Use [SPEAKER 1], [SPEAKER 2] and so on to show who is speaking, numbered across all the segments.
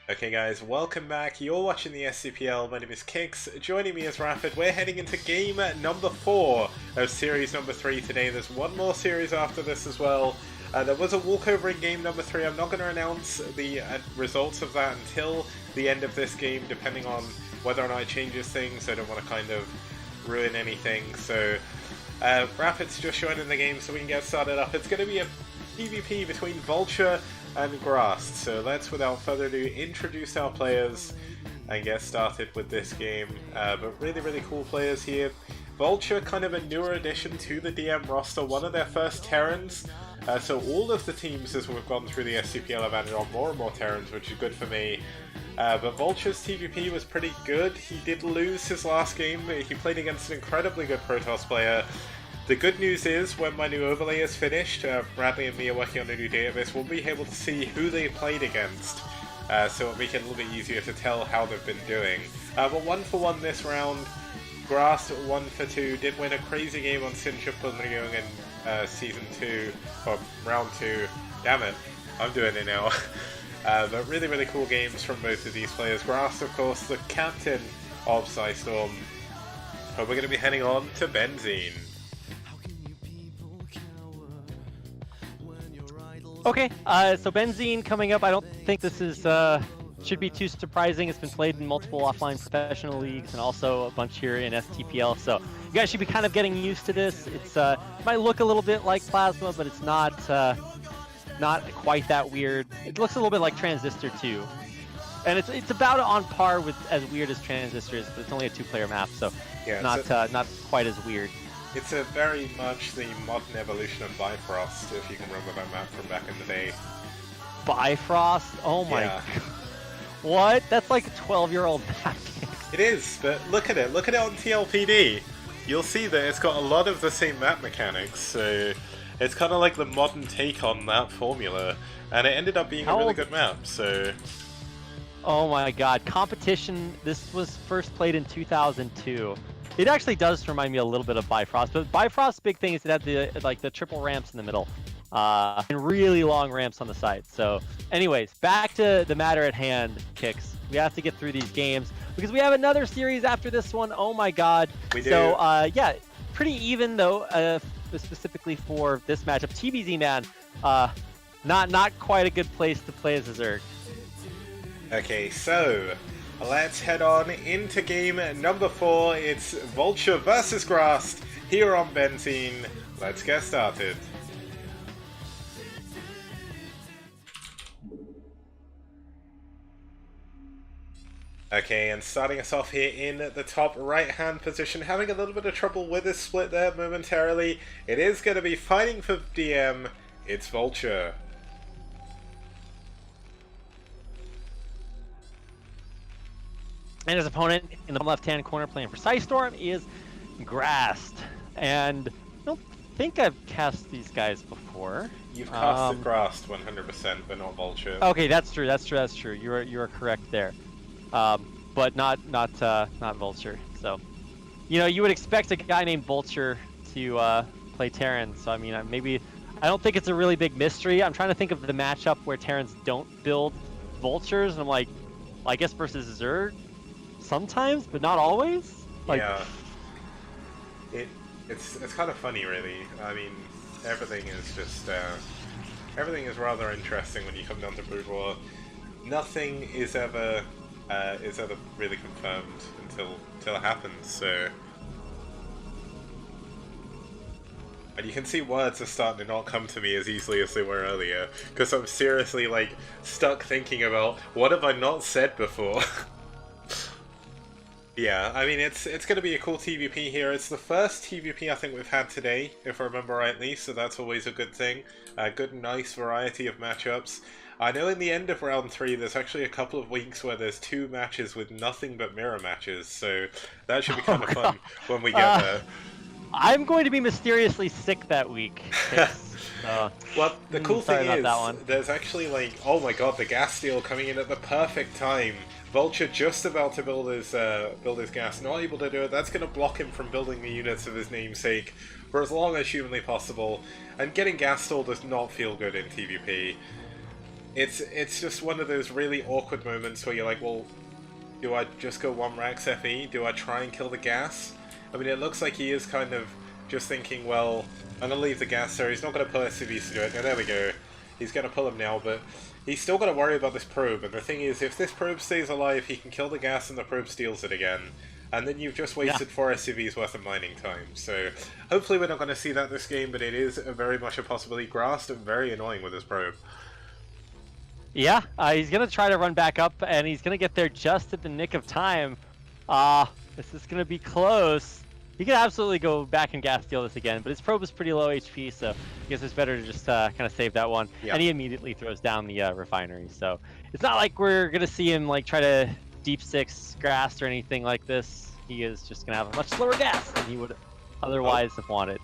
[SPEAKER 1] Okay guys, welcome back. You're watching the STPL. My name is Kix. Joining me is Rapid. We're heading into game number 4 of series number 3 today. There's one more series after this as well. There was a walkover in game number 3. I'm not going to announce the results of that until the end of this game, depending on whether or not it changes things. I don't want to kind of ruin anything. So Rapid's just joining the game so we can get started up. It's going to be a PvP between Vulture and Grast. So let's, without further ado, introduce our players and get started with this game. But really cool players here. Vulture, kind of a newer addition to the DM roster, one of their first Terrans. So all of the teams as we've gone through the STPL have added on more and more Terrans, which is good for me. But Vulture's TVP was pretty good. He did lose his last game. He played against an incredibly good Protoss player. The good news is, when my new overlay is finished, Bradley and me are working on a new database, we'll be able to see who they played against, so it'll make it a little bit easier to tell how they've been doing. But 1-for-1 this round. Grast 1-for-2, did win a crazy game on Sintra Pulming in Season 2, or Round 2. Damn it, I'm doing it now. But really cool games from both of these players. Grast, of course, the captain of pSi Storm. But we're going to be heading on to Benzene.
[SPEAKER 2] Okay, so Benzene coming up. I don't think this is should be too surprising. It's been played in multiple offline professional leagues and also a bunch here in STPL. So you guys should be kind of getting used to this. It's might look a little bit like Plasma, but it's not quite that weird. It looks a little bit like Transistor too, and it's about on par with as weird as Transistor is, but it's only a 2-player map, so yeah, not quite as weird.
[SPEAKER 1] It's a very much the modern evolution of Bifrost, if you can remember that map from back in the day.
[SPEAKER 2] Bifrost? Oh my god. What? That's like a 12-year-old map.
[SPEAKER 1] It is, but look at it. Look at it on TLPD. You'll see that it's got a lot of the same map mechanics, so it's kind of like the modern take on that formula. And it ended up being a really good map, so...
[SPEAKER 2] Oh my god. Competition, this was first played in 2002. It actually does remind me a little bit of Bifrost, but Bifrost's big thing is it had the triple ramps in the middle, and really long ramps on the side. So, anyways, back to the matter at hand, Kix. We have to get through these games because we have another series after this one. Oh my god!
[SPEAKER 1] We do.
[SPEAKER 2] So, yeah, pretty even though, specifically for this matchup. TBZ man, not quite a good place to play as a Zerg.
[SPEAKER 1] Okay, so let's head on into game number 4. It's Vulture versus Grast here on Benzene. Let's get started. Okay, and starting us off here in the top right-hand position, having a little bit of trouble with this split there momentarily. It is going to be fighting for DM. It's Vulture.
[SPEAKER 2] And his opponent in the left-hand corner playing for pSi Storm is Grast. And I don't think I've cast these guys before.
[SPEAKER 1] You've casted Grast 100%, but not Vulture.
[SPEAKER 2] Okay, that's true. You are correct there. But not Vulture. So, you know, you would expect a guy named Vulture to play Terran. So I mean, I don't think it's a really big mystery. I'm trying to think of the matchup where Terrans don't build Vultures, and I'm like, well, I guess versus Zerg. Sometimes, but not always. Like,
[SPEAKER 1] yeah, it's kind of funny, really. I mean, everything is just everything is rather interesting when you come down to Brood War. Nothing is ever really confirmed until it happens. So, and you can see words are starting to not come to me as easily as they were earlier, because I'm seriously like stuck thinking about what have I not said before. Yeah, I mean, it's going to be a cool TVP here. It's the first TVP I think we've had today, if I remember rightly, so that's always a good thing. A good, nice variety of matchups. I know in the end of round 3, there's actually a couple of weeks where there's 2 matches with nothing but mirror matches, so that should be kind of fun when we get there.
[SPEAKER 2] I'm going to be mysteriously sick that week.
[SPEAKER 1] Well, the cool thing is, there's actually like, oh my god, the gas steal coming in at the perfect time. Vulture just about to build his gas, not able to do it. That's going to block him from building the units of his namesake for as long as humanly possible. And getting gas stall does not feel good in TVP. it's just one of those really awkward moments where you're like, well, do I just go 1 Rax FE? Do I try and kill the gas? I mean, it looks like he is kind of just thinking, well, I'm going to leave the gas there. He's not going to pull SCVs to do it. Now, there we go. He's going to pull him now, but he's still got to worry about this probe. And the thing is, if this probe stays alive, he can kill the gas and the probe steals it again. And then you've just wasted 4 SCVs worth of mining time. So hopefully we're not going to see that this game, but it is very much a possibility. Grast is very annoying with his probe.
[SPEAKER 2] Yeah, he's going to try to run back up, and he's going to get there just at the nick of time. This is going to be close. He could absolutely go back and gas steal this again, but his probe is pretty low HP, so I guess it's better to just kind of save that one. Yeah. And he immediately throws down the refinery, so it's not like we're going to see him like try to deep 6 Grast or anything like this. He is just going to have a much slower gas than he would otherwise have wanted.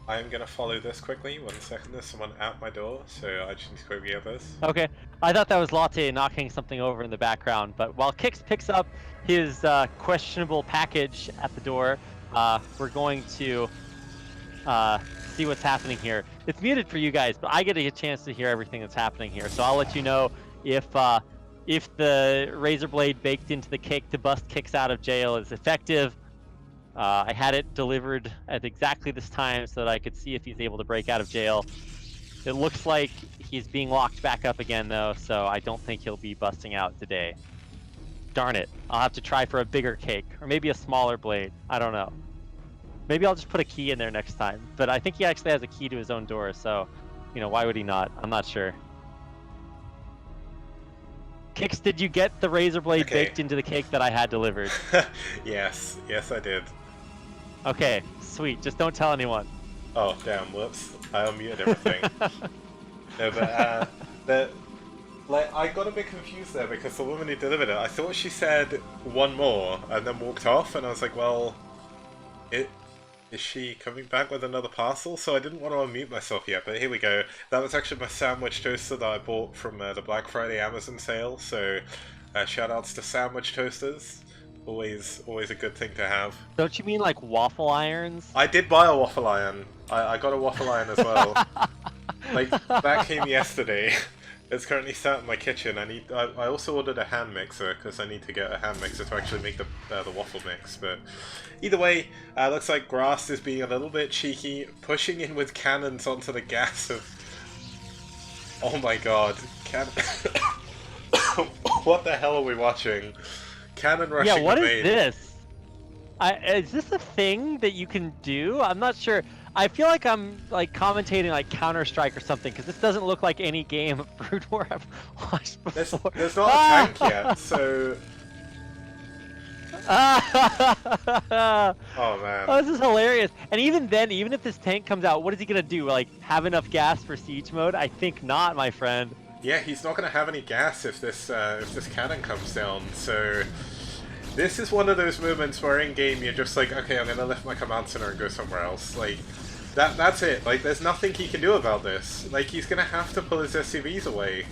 [SPEAKER 1] I am going to follow this quickly. 1 second, there's someone at my door, so I just need to quickly get this.
[SPEAKER 2] Okay, I thought that was Latte knocking something over in the background, but while Kix picks up his questionable package at the door, we're going to see what's happening here. It's muted for you guys, but I get a chance to hear everything that's happening here, so I'll let you know if the razor blade baked into the cake to bust Kix out of jail is effective. I had it delivered at exactly this time so that I could see if he's able to break out of jail. It looks like he's being locked back up again, though, so I don't think he'll be busting out today. Darn it. I'll have to try for a bigger cake, or maybe a smaller blade. I don't know. Maybe I'll just put a key in there next time. But I think he actually has a key to his own door, so, you know, why would he not? I'm not sure. Kix, did you get the razor blade baked into the cake that I had delivered?
[SPEAKER 1] Yes I did.
[SPEAKER 2] Okay, sweet. Just don't tell anyone.
[SPEAKER 1] Oh, damn, whoops. I unmuted everything. No, but, like, I got a bit confused there because the woman who delivered it, I thought she said 1 more and then walked off, and I was like, well, is she coming back with another parcel? So I didn't want to unmute myself yet, but here we go. That was actually my sandwich toaster that I bought from the Black Friday Amazon sale, so shout-outs to sandwich toasters. Always a good thing to have.
[SPEAKER 2] Don't you mean like waffle irons?
[SPEAKER 1] I did buy a waffle iron. I got a waffle iron as well. Like, that came yesterday. It's currently sat in my kitchen. I also ordered a hand mixer because I need to get a hand mixer to actually make the waffle mix. But either way, looks like Grast is being a little bit cheeky, pushing in with cannons onto the gas of. Oh my god! What the hell are we watching? Cannon rushing.
[SPEAKER 2] Yeah, what is this? Is this a thing that you can do? I'm not sure. I feel like I'm like commentating like Counter-Strike or something, because this doesn't look like any game of Brood War I've watched before.
[SPEAKER 1] There's not a tank yet, so... Oh man.
[SPEAKER 2] Oh, this is hilarious. And even then, even if this tank comes out, what is he gonna do? Like, have enough gas for siege mode? I think not, my friend.
[SPEAKER 1] Yeah, he's not gonna have any gas if this cannon comes down, so... This is one of those moments where in-game you're just like, okay, I'm gonna lift my command center and go somewhere else. Like, that's it. Like, there's nothing he can do about this. Like, he's gonna have to pull his SCVs away.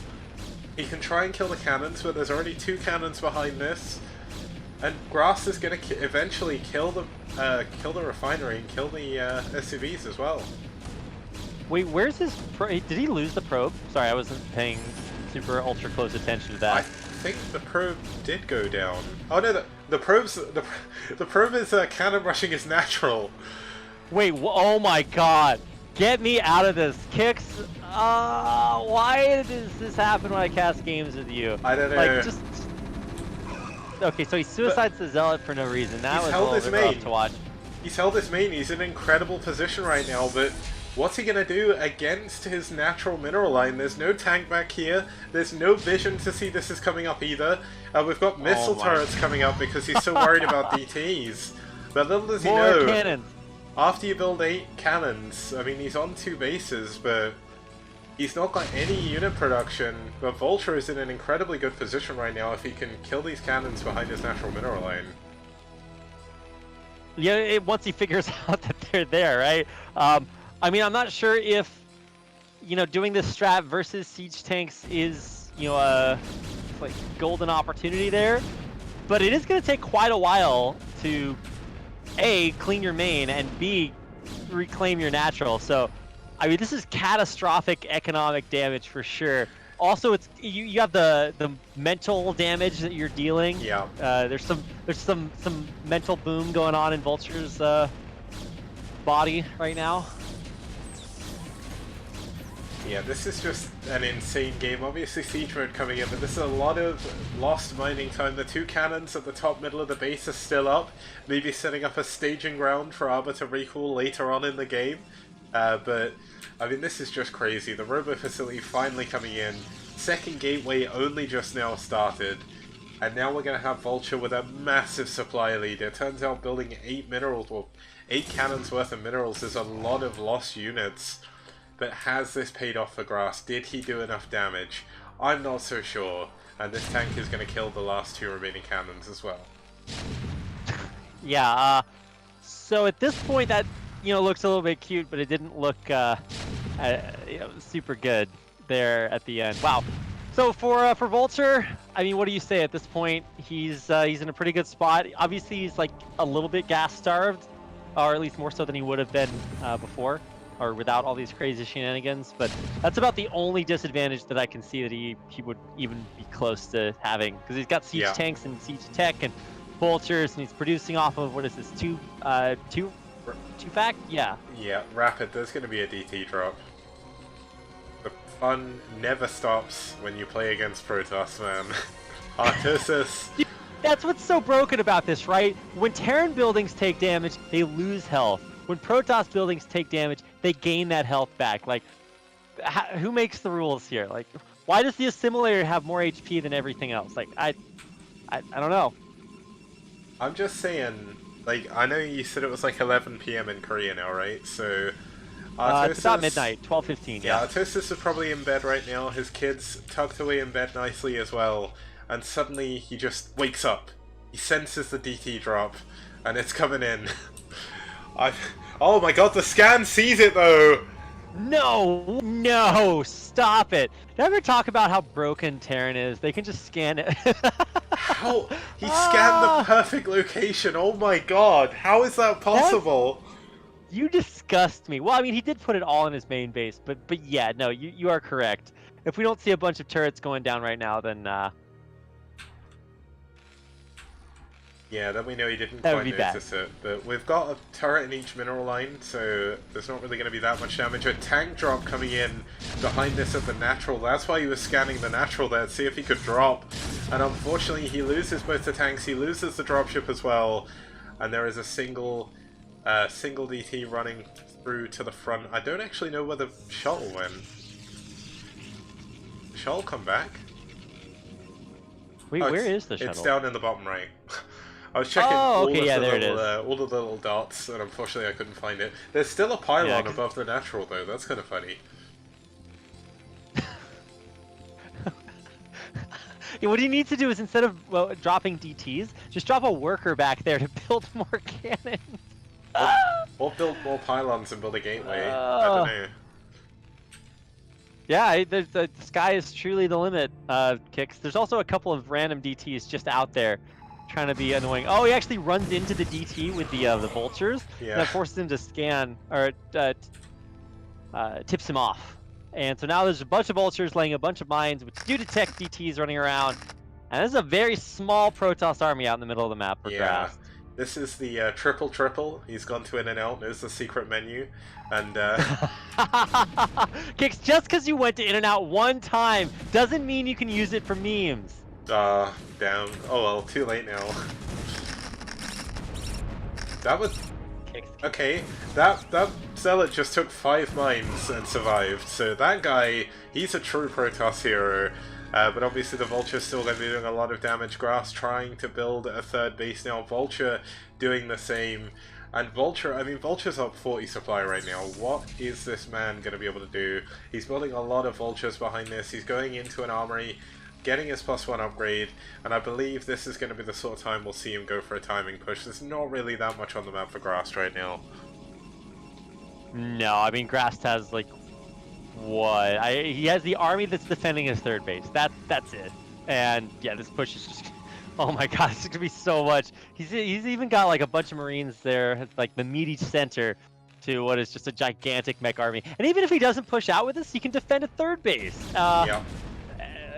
[SPEAKER 1] He can try and kill the cannons, but there's already 2 cannons behind this. And Grast is gonna eventually kill the refinery and kill the SCVs as well.
[SPEAKER 2] Wait, where's his did he lose the probe? Sorry, I wasn't paying super ultra close attention to that.
[SPEAKER 1] I think the probe did go down. Oh no, the probe is cannon rushing is natural.
[SPEAKER 2] Wait, oh my god! Get me out of this, Kix. Why does this happen when I cast games with you?
[SPEAKER 1] I don't know.
[SPEAKER 2] Like, just okay, so he suicides the zealot for no reason. That was a little bit rough to watch.
[SPEAKER 1] He's held his main. He's in an incredible position right now, but. What's he gonna do against his natural mineral line? There's no tank back here. There's no vision to see this is coming up either. We've got missile turrets coming up because he's so worried about DTs. But little does he know,
[SPEAKER 2] cannons.
[SPEAKER 1] After you build 8 cannons, I mean, he's on 2 bases, but he's not got any unit production. But Vulture is in an incredibly good position right now if he can kill these cannons behind his natural mineral line.
[SPEAKER 2] Yeah, once he figures out that they're there, right? I mean, I'm not sure if, you know, doing this strat versus siege tanks is, you know, a like golden opportunity there, but it is going to take quite a while to A, clean your main, and B, reclaim your natural. So, I mean, this is catastrophic economic damage for sure. Also, it's you have the mental damage that you're dealing.
[SPEAKER 1] Yeah.
[SPEAKER 2] There's some mental boom going on in Vulture's body right now.
[SPEAKER 1] Yeah, this is just an insane game. Obviously Siege Mode coming in, but this is a lot of lost mining time. The two cannons at the top middle of the base are still up, maybe setting up a staging ground for Arbor to recall later on in the game. But, I mean, this is just crazy. The Robo Facility finally coming in. Second gateway only just now started. And now we're going to have Vulture with a massive supply lead. It turns out building 8 minerals, or 8 cannons worth of minerals is a lot of lost units. But has this paid off for Grast? Did he do enough damage? I'm not so sure. And this tank is going to kill the last 2 remaining cannons as well.
[SPEAKER 2] Yeah, so at this point that, looks a little bit cute, but it didn't look super good there at the end. Wow. So for Vulture, I mean, what do you say at this point? He's in a pretty good spot. Obviously, he's like a little bit gas starved, or at least more so than he would have been before, or without all these crazy shenanigans. But that's about the only disadvantage that I can see that he would even be close to having, because he's got siege tanks and siege tech and Vultures, and he's producing off of, what is this, two fact? Yeah.
[SPEAKER 1] Yeah, Rapid, there's going to be a DT drop. The fun never stops when you play against Protoss, man. Artosis.
[SPEAKER 2] That's what's so broken about this, right? When Terran buildings take damage, they lose health. When Protoss buildings take damage, they gain that health back. Like, who makes the rules here? Like, why does the assimilator have more HP than everything else? Like, I don't know.
[SPEAKER 1] I'm just saying, like, I know you said it was like 11 PM in Korea now, right? So,
[SPEAKER 2] Artosis, it's about midnight, 12:15.
[SPEAKER 1] Yeah, Artosis is probably in bed right now. His kid's tucked away in bed nicely as well. And suddenly he just wakes up. He senses the DT drop, and it's coming in. Oh my god, the scan sees it though!
[SPEAKER 2] No, stop it. Never talk about how broken Terran is. They can just scan it.
[SPEAKER 1] How? He scanned the perfect location, oh my god, how is that possible?
[SPEAKER 2] You disgust me. Well, I mean, he did put it all in his main base, but yeah, no, you are correct. If we don't see a bunch of turrets going down right now, then
[SPEAKER 1] yeah, then we know he didn't quite notice it. But we've got a turret in each mineral line, so there's not really going to be that much damage. A tank drop coming in behind this at the natural. That's why he was scanning the natural there to see if he could drop. And unfortunately, he loses both the tanks. He loses the dropship as well. And there is a single DT running through to the front. I don't actually know where the shuttle went. The shuttle come back?
[SPEAKER 2] Wait, where is the shuttle?
[SPEAKER 1] It's down in the bottom right. I was checking all of the little dots, and unfortunately I couldn't find it. There's still a pylon above the natural, though. That's kind of funny.
[SPEAKER 2] Yeah, what he needs to do is, instead of dropping DTs, just drop a worker back there to build more cannons.
[SPEAKER 1] Or build more pylons and build a gateway. I don't know.
[SPEAKER 2] Yeah, the sky is truly the limit, Kicks. There's also a couple of random DTs just out there trying to be annoying. Oh, he actually runs into the DT with the Vultures, and that forces him to scan, or tips him off. And so now there's a bunch of Vultures laying a bunch of mines, which do detect DTs running around. And this is a very small Protoss army out in the middle of the map for Grast.
[SPEAKER 1] This is the triple. He's gone to In-N-Out. There's the secret menu. And,
[SPEAKER 2] Kicks, just because you went to In-N-Out one time doesn't mean you can use it for memes.
[SPEAKER 1] Damn. Oh well, too late now. That was... Okay, that zealot just took 5 mines and survived, so that guy, he's a true Protoss hero. But obviously the Vulture's still going to be doing a lot of damage. Grast trying to build a third base now. Vulture doing the same. And Vulture, I mean, Vulture's up 40 supply right now. What is this man going to be able to do? He's building a lot of Vultures behind this. He's going into an armory, getting his +1 upgrade, and I believe this is going to be the sort of time we'll see him go for a timing push. There's not really that much on the map for Grast right now.
[SPEAKER 2] No, I mean, Grast has, like, what? He has the army that's defending his third base. That's it. And, yeah, this push is just... Oh my god, it's going to be so much. He's even got, like, a bunch of Marines there, like, the meaty center to what is just a gigantic mech army. And even if he doesn't push out with this, he can defend a third base.
[SPEAKER 1] Yeah.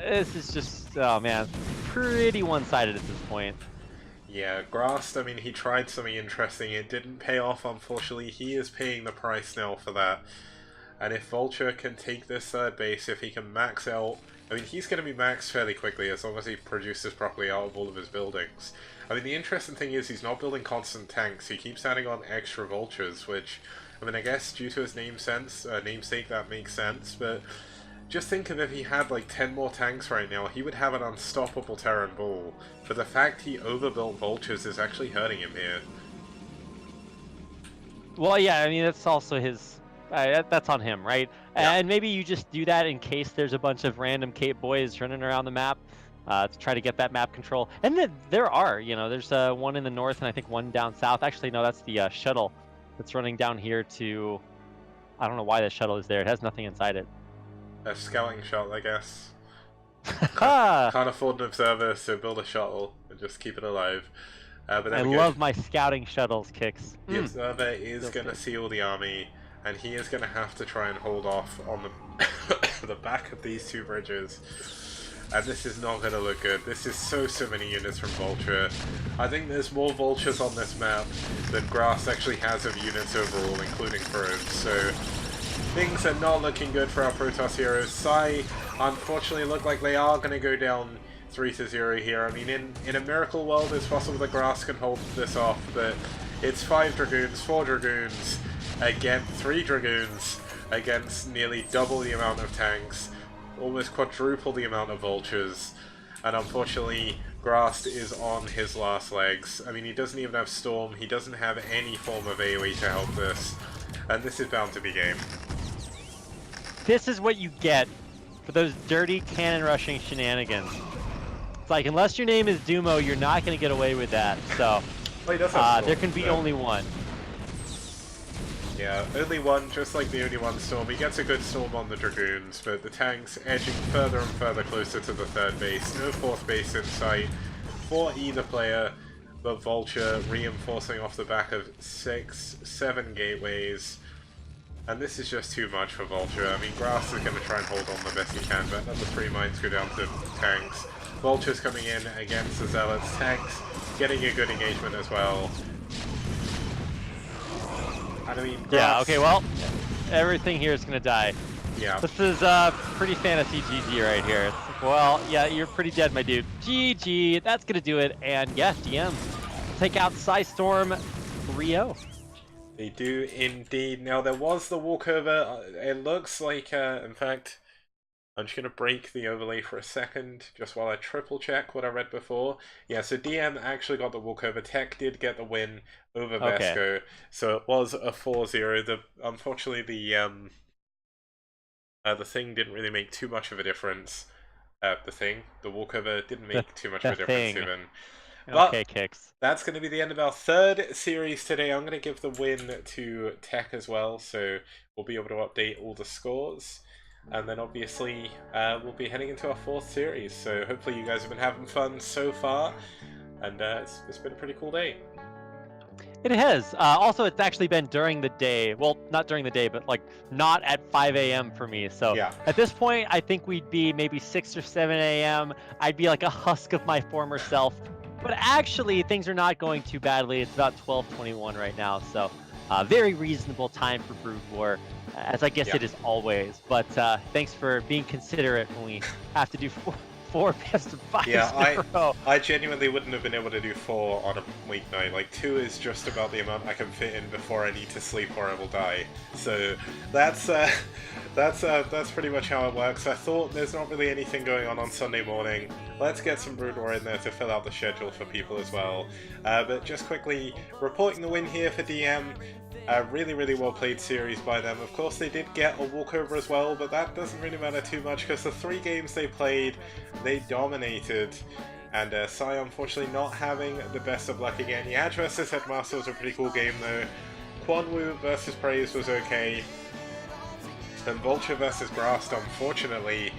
[SPEAKER 2] This is just, oh man, pretty one-sided at this point.
[SPEAKER 1] Yeah, Grast, I mean, he tried something interesting. It didn't pay off, unfortunately. He is paying the price now for that. And if Vulture can take this third base, if he can max out... I mean, he's going to be maxed fairly quickly as long as he produces properly out of all of his buildings. I mean, the interesting thing is he's not building constant tanks. He keeps adding on extra Vultures, which... I mean, I guess due to his namesake, that makes sense, but... Just think of if he had like 10 more tanks right now, he would have an unstoppable Terran Bull. But the fact he overbuilt Vultures is actually hurting him here.
[SPEAKER 2] Well, yeah, I mean, that's also his... that's on him, right? Yeah. And maybe you just do that in case there's a bunch of random Cape boys running around the map to try to get that map control. And then there are, you know, there's one in the north and I think one down south. Actually, no, that's the shuttle that's running down here to... I don't know why the shuttle is there. It has nothing inside it.
[SPEAKER 1] A scouting shuttle, I guess. Can't afford an observer, so build a shuttle and just keep it alive. But
[SPEAKER 2] I love my scouting shuttles, Kicks.
[SPEAKER 1] The observer is going to seal the army, and he is going to have to try and hold off on the the back of these two bridges. And this is not going to look good. This is so many units from Vulture. I think there's more Vultures on this map than Grast actually has of units overall, including drones. So things are not looking good for our Protoss heroes. pSi, unfortunately, look like they are going to go down 3-0 here. I mean, in a miracle world, it's possible that Grast can hold this off, but it's 5 Dragoons, 4 Dragoons, again 3 Dragoons, against nearly double the amount of tanks, almost quadruple the amount of Vultures, and unfortunately, Grast is on his last legs. I mean, he doesn't even have Storm, he doesn't have any form of AoE to help this, and this is bound to be game.
[SPEAKER 2] This is what you get for those dirty cannon rushing shenanigans. It's like, unless your name is Dumo, you're not going to get away with that. So,
[SPEAKER 1] well,
[SPEAKER 2] there can be only one.
[SPEAKER 1] Yeah, only one, just like the only one Storm. He gets a good Storm on the Dragoons, but the tanks edging further and further closer to the third base. No fourth base in sight for either player, but Vulture reinforcing off the back of 6-7 gateways. And this is just too much for Vulture. I mean, Grast is going to try and hold on the best he can, but another 3 mines go down to tanks. Vulture's coming in against the Zealots. Tanks getting a good engagement as well. And I mean, Grast...
[SPEAKER 2] Yeah, okay, well, everything here is going to die.
[SPEAKER 1] Yeah.
[SPEAKER 2] This is pretty fantasy GG right here. It's like, well, yeah, you're pretty dead, my dude. GG, that's going to do it. And yeah, DM, take out Storm 3-0.
[SPEAKER 1] They do indeed. Now, there was the walkover. It looks like, in fact, I'm just going to break the overlay for a second, just while I triple check what I read before. Yeah, so DM actually got the walkover. Tech did get the win over Vesco. So it was a 4-0. Unfortunately, the thing didn't really make too much of a difference. The walkover didn't make too much of a difference even. But
[SPEAKER 2] okay, Kicks.
[SPEAKER 1] That's going to be the end of our third series today. I'm going to give the win to Tech as well, so we'll be able to update all the scores. And then obviously we'll be heading into our fourth series, so hopefully you guys have been having fun so far, and it's been a pretty cool day.
[SPEAKER 2] It has. Also, it's actually been during the day. Well, not during the day, but like not at 5 a.m. for me. So yeah. At this point, I think we'd be maybe 6 or 7 a.m. I'd be like a husk of my former self. But actually, things are not going too badly. It's about 12:21 right now, so very reasonable time for Brood War, as I guess it is always. But thanks for being considerate when we have to do four best of fives in a row.
[SPEAKER 1] I genuinely wouldn't have been able to do 4 on a weeknight. Like 2 is just about the amount I can fit in before I need to sleep or I will die. So that's pretty much how it works. I thought there's not really anything going on Sunday morning. Let's get some Brood War in there to fill out the schedule for people as well. But just quickly, reporting the win here for DM. A really, really well played series by them. Of course, they did get a walkover as well, but that doesn't really matter too much because the 3 games they played, they dominated. And pSi, unfortunately, not having the best of luck again. Yaj vs Headmaster was a pretty cool game though. Quanwu versus Praise was okay. And Vulture versus Grast, unfortunately,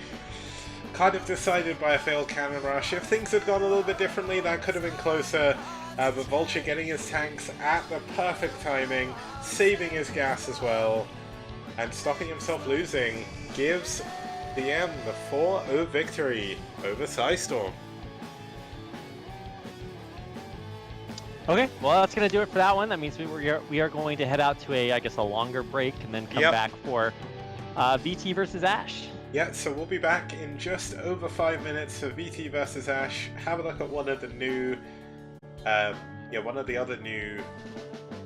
[SPEAKER 1] kind of decided by a failed cannon rush. If things had gone a little bit differently, that could have been closer. But Vulture getting his tanks at the perfect timing, saving his gas as well, and stopping himself losing, gives PM, the 4-0 victory over Psystorm.
[SPEAKER 2] Okay, well that's gonna do it for that one. That means we are going to head out to I guess a longer break and then come back for VT versus Ash.
[SPEAKER 1] Yeah, so we'll be back in just over 5 minutes for VT versus Ash. Have a look at one of the new, one of the other new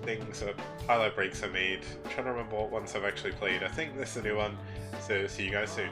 [SPEAKER 1] things that highlight breaks I made. I'm trying to remember what ones I've actually played. I think this is a new one. So see you guys soon.